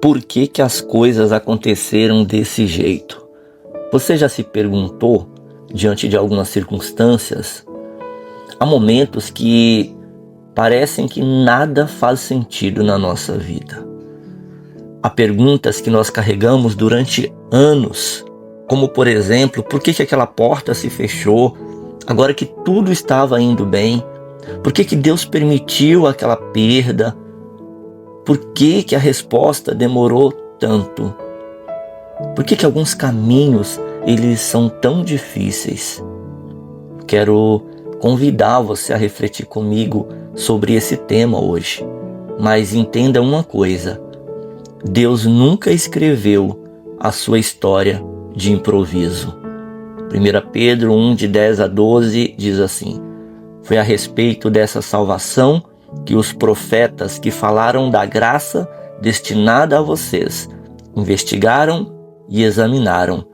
Por que que as coisas aconteceram desse jeito? Você já se perguntou, diante de algumas circunstâncias, há momentos que parecem que nada faz sentido na nossa vida. Há perguntas que nós carregamos durante anos, como por exemplo, por que que aquela porta se fechou, agora que tudo estava indo bem? Por que que Deus permitiu aquela perda? Por que que a resposta demorou tanto? Por que que alguns caminhos eles são tão difíceis? Quero convidar você a refletir comigo sobre esse tema hoje. Mas entenda uma coisa: Deus nunca escreveu a sua história de improviso. 1 Pedro 1, de 10 a 12 diz assim: foi a respeito dessa salvação que os profetas que falaram da graça destinada a vocês investigaram e examinaram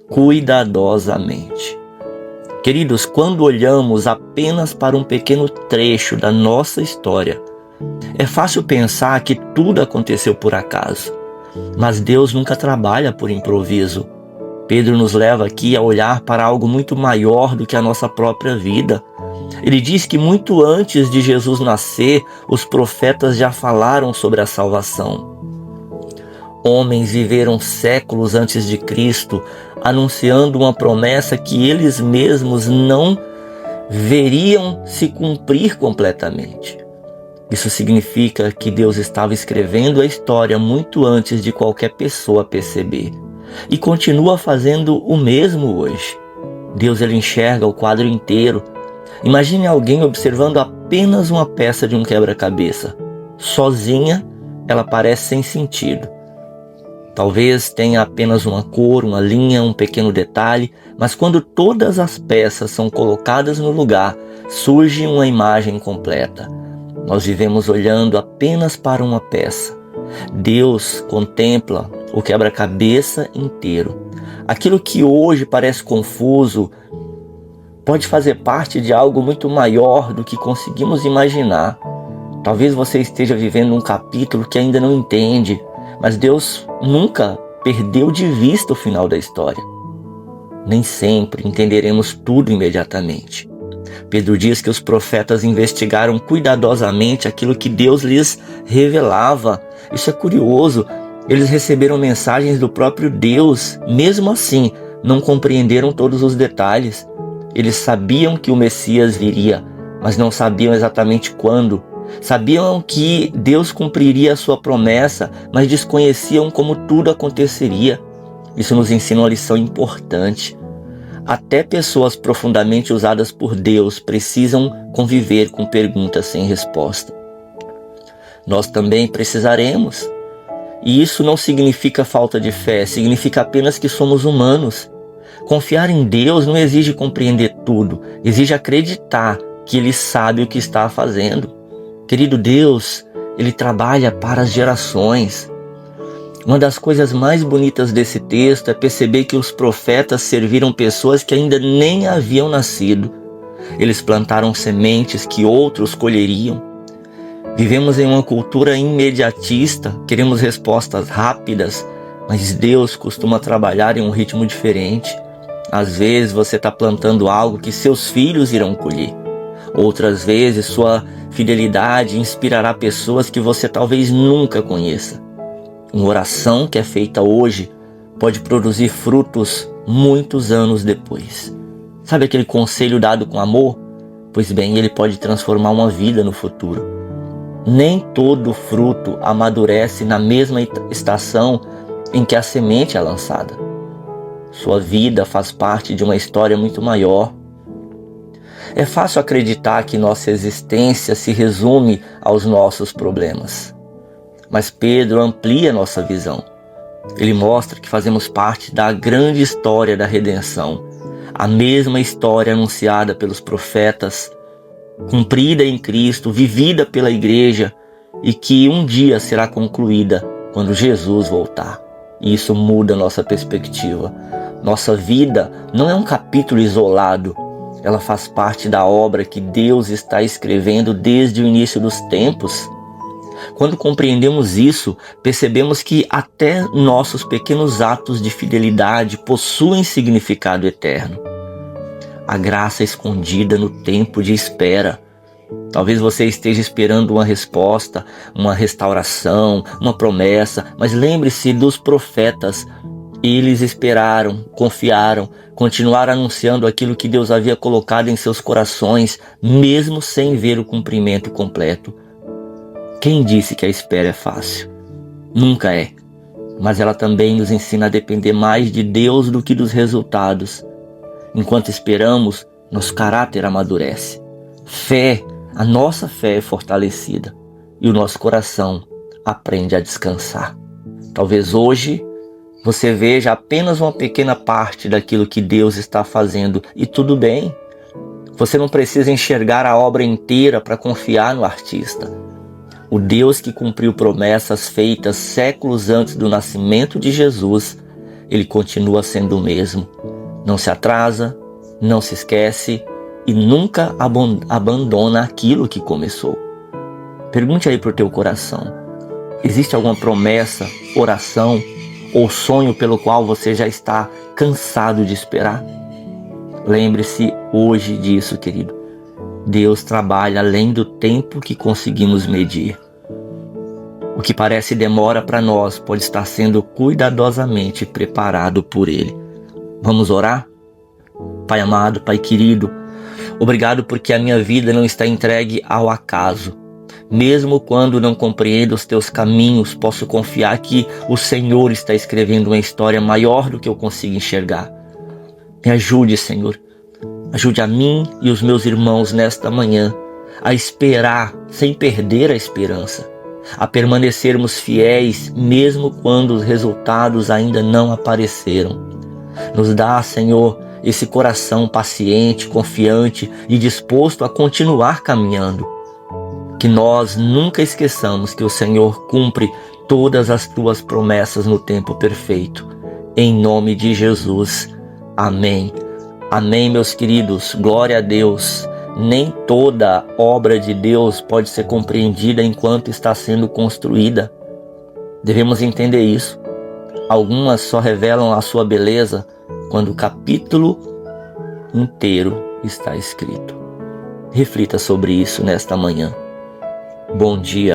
cuidadosamente. Queridos, quando olhamos apenas para um pequeno trecho da nossa história, é fácil pensar que tudo aconteceu por acaso, mas Deus nunca trabalha por improviso. Pedro nos leva aqui a olhar para algo muito maior do que a nossa própria vida. Ele diz que muito antes de Jesus nascer, os profetas já falaram sobre a salvação. Homens viveram séculos antes de Cristo, anunciando uma promessa que eles mesmos não veriam se cumprir completamente. Isso significa que Deus estava escrevendo a história muito antes de qualquer pessoa perceber. E continua fazendo o mesmo hoje. Deus ele enxerga o quadro inteiro. Imagine alguém observando apenas uma peça de um quebra-cabeça. Sozinha, ela parece sem sentido. Talvez tenha apenas uma cor, uma linha, um pequeno detalhe, mas quando todas as peças são colocadas no lugar, surge uma imagem completa. Nós vivemos olhando apenas para uma peça. Deus contempla o quebra-cabeça inteiro. Aquilo que hoje parece confuso pode fazer parte de algo muito maior do que conseguimos imaginar. Talvez você esteja vivendo um capítulo que ainda não entende, mas Deus nunca perdeu de vista o final da história. Nem sempre entenderemos tudo imediatamente. Pedro diz que os profetas investigaram cuidadosamente aquilo que Deus lhes revelava. Isso é curioso. Eles receberam mensagens do próprio Deus. Mesmo assim, não compreenderam todos os detalhes. Eles sabiam que o Messias viria, mas não sabiam exatamente quando. Sabiam que Deus cumpriria a sua promessa, mas desconheciam como tudo aconteceria. Isso nos ensina uma lição importante. Até pessoas profundamente usadas por Deus precisam conviver com perguntas sem resposta. Nós também precisaremos. E isso não significa falta de fé, significa apenas que somos humanos. Confiar em Deus não exige compreender tudo, exige acreditar que Ele sabe o que está fazendo. Querido Deus, Ele trabalha para as gerações. Uma das coisas mais bonitas desse texto é perceber que os profetas serviram pessoas que ainda nem haviam nascido. Eles plantaram sementes que outros colheriam. Vivemos em uma cultura imediatista, queremos respostas rápidas, mas Deus costuma trabalhar em um ritmo diferente. Às vezes você está plantando algo que seus filhos irão colher. Outras vezes sua fidelidade inspirará pessoas que você talvez nunca conheça. Uma oração que é feita hoje pode produzir frutos muitos anos depois. Sabe aquele conselho dado com amor? Pois bem, ele pode transformar uma vida no futuro. Nem todo fruto amadurece na mesma estação em que a semente é lançada. Sua vida faz parte de uma história muito maior. É fácil acreditar que nossa existência se resume aos nossos problemas. Mas Pedro amplia nossa visão. Ele mostra que fazemos parte da grande história da redenção. A mesma história anunciada pelos profetas, cumprida em Cristo, vivida pela igreja e que um dia será concluída quando Jesus voltar. E isso muda nossa perspectiva. Nossa vida não é um capítulo isolado. Ela faz parte da obra que Deus está escrevendo desde o início dos tempos. Quando compreendemos isso, percebemos que até nossos pequenos atos de fidelidade possuem significado eterno. A graça escondida no tempo de espera. Talvez você esteja esperando uma resposta, uma restauração, uma promessa, mas lembre-se dos profetas. Eles esperaram, confiaram, continuaram anunciando aquilo que Deus havia colocado em seus corações, mesmo sem ver o cumprimento completo. Quem disse que a espera é fácil? Nunca é. Mas ela também nos ensina a depender mais de Deus do que dos resultados. Enquanto esperamos, nosso caráter amadurece. A nossa fé é fortalecida e o nosso coração aprende a descansar. Talvez hoje você veja apenas uma pequena parte daquilo que Deus está fazendo e tudo bem. Você não precisa enxergar a obra inteira para confiar no artista. O Deus que cumpriu promessas feitas séculos antes do nascimento de Jesus, ele continua sendo o mesmo. Não se atrasa, não se esquece e nunca abandona aquilo que começou. Pergunte aí para o teu coração. Existe alguma promessa, oração ou sonho pelo qual você já está cansado de esperar? Lembre-se hoje disso, querido. Deus trabalha além do tempo que conseguimos medir. O que parece demora para nós pode estar sendo cuidadosamente preparado por Ele. Vamos orar? Pai amado, Pai querido, obrigado porque a minha vida não está entregue ao acaso. Mesmo quando não compreendo os teus caminhos, posso confiar que o Senhor está escrevendo uma história maior do que eu consigo enxergar. Me ajude, Senhor. Ajude a mim e os meus irmãos nesta manhã a esperar sem perder a esperança, a permanecermos fiéis mesmo quando os resultados ainda não apareceram. Nos dá, Senhor, esse coração paciente, confiante e disposto a continuar caminhando. Que nós nunca esqueçamos que o Senhor cumpre todas as tuas promessas no tempo perfeito. Em nome de Jesus. Amém. Amém, meus queridos. Glória a Deus. Nem toda obra de Deus pode ser compreendida enquanto está sendo construída. Devemos entender isso. Algumas só revelam a sua beleza quando o capítulo inteiro está escrito. Reflita sobre isso nesta manhã. Bom dia.